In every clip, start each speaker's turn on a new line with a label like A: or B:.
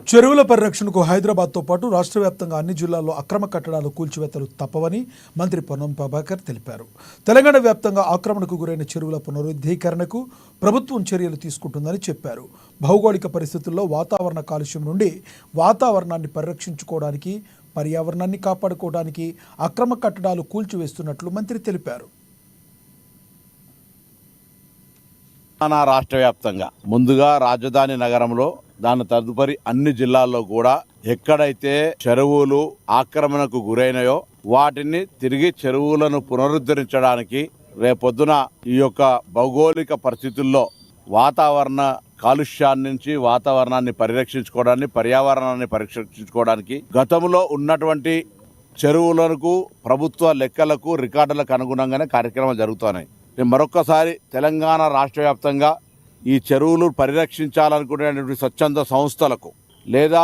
A: చెరువుల పరిరక్షణకు హైదరాబాద్తో పాటు రాష్ట్ర వ్యాప్తంగా అన్ని జిల్లాల్లో అక్రమ కట్టడాలు కూల్చివేతలు తప్పవని మంత్రి పొన్నం ప్రభాకర్ తెలిపారు. తెలంగాణ వ్యాప్తంగా ఆక్రమణకు గురైన చెరువుల పునరుద్ధీకరణకు ప్రభుత్వం చర్యలు తీసుకుంటుందని చెప్పారు. భౌగోళిక పరిస్థితుల్లో వాతావరణ కాలుష్యం నుండి వాతావరణాన్ని పరిరక్షించుకోవడానికి, పర్యావరణాన్ని కాపాడుకోవడానికి అక్రమ కట్టడాలు కూల్చివేస్తున్నట్లు మంత్రి తెలిపారు.
B: రాష్ట్ర వ్యాప్తంగా ముందుగా రాజధాని నగరంలో దాని తదుపరి అన్ని జిల్లాల్లో కూడా ఎక్కడైతే చెరువులు ఆక్రమణకు గురైనాయో వాటిని తిరిగి చెరువులను పునరుద్ధరించడానికి రేపొద్దున ఈ యొక్క భౌగోళిక పరిస్థితుల్లో వాతావరణ కాలుష్యాన్ని నుంచి వాతావరణాన్ని పరిరక్షించుకోవడానికి, పర్యావరణాన్ని పరిరక్షించుకోవడానికి గతంలో ఉన్నటువంటి చెరువులకు ప్రభుత్వ లెక్కలకు రికార్డులకు అనుగుణంగానే కార్యక్రమాలు జరుగుతున్నాయి. మరొక్కసారి తెలంగాణ రాష్ట్ర వ్యాప్తంగా ఈ చెరువులు పరిరక్షించాలనుకునేటువంటి స్వచ్ఛంద సంస్థలకు లేదా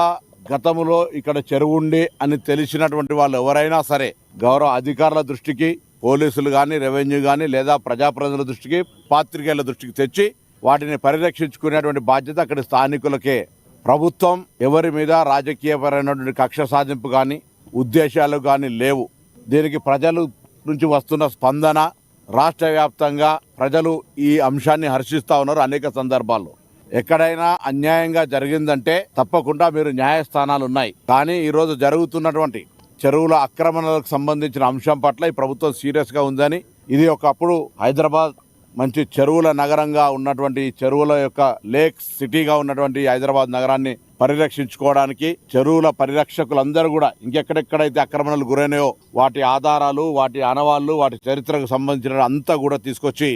B: గతంలో ఇక్కడ చెరువు ఉండి అని తెలిసినటువంటి వాళ్ళు ఎవరైనా సరే గౌరవ అధికారుల దృష్టికి, పోలీసులు కానీ, రెవెన్యూ కానీ లేదా ప్రజాప్రతినిధుల దృష్టికి, పాత్రికేయుల దృష్టికి తెచ్చి వాటిని పరిరక్షించుకునేటువంటి బాధ్యత అక్కడి స్థానికులకే. ప్రభుత్వం ఎవరి మీద రాజకీయపరమైనటువంటి కక్ష సాధింపు కానీ ఉద్దేశాలు కానీ లేవు. దీనికి ప్రజల నుంచి వస్తున్న స్పందన, రాష్ట్ర వ్యాప్తంగా ప్రజలు ఈ అంశాన్ని హర్షిస్తూ ఉన్నారు. అనేక సందర్భాల్లో ఎక్కడైనా అన్యాయంగా జరిగిందంటే తప్పకుండా మీరు న్యాయస్థానాలు ఉన్నాయి. కానీ ఈరోజు జరుగుతున్నటువంటి చెరువుల ఆక్రమణలకు సంబంధించిన అంశం పట్ల ఈ ప్రభుత్వం సీరియస్గా ఉందని, ఇది ఒకప్పుడు హైదరాబాద్ మంచి చెరువుల నగరంగా ఉన్నటువంటి, చెరువుల యొక్క లేక్ సిటీగా ఉన్నటువంటి హైదరాబాద్ నగరాన్ని పరిరక్షించుకోవడానికి చెరువుల పరిరక్షకులందరూ కూడా ఇంకెక్కడెక్కడైతే ఆక్రమణలు గురైనాయో వాటి ఆధారాలు, వాటి ఆనవాళ్లు, వాటి చరిత్రకు సంబంధించిన అంతా కూడా తీసుకొచ్చి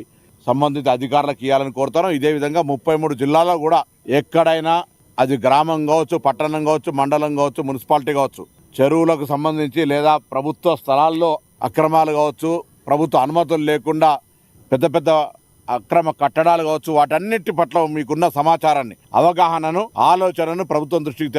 B: సంబంధిత అధికారులకు ఇవ్వాలని కోరుతాను. ఇదే విధంగా 33 జిల్లాల్లో కూడా ఎక్కడైనా అది గ్రామం కావచ్చు, పట్టణం కావచ్చు, మండలం కావచ్చు, మున్సిపాలిటీ కావచ్చు, చెరువులకు సంబంధించి లేదా ప్రభుత్వ స్థలాల్లో అక్రమాలు కావచ్చు, ప్రభుత్వ అనుమతులు లేకుండా పెద్ద పెద్ద అక్రమ కట్టడాలు కావచ్చు, వాటన్నిటి పట్ల మీకున్న సమాచారాన్ని, అవగాహనను, ఆలోచనను ప్రభుత్వం దృష్టికి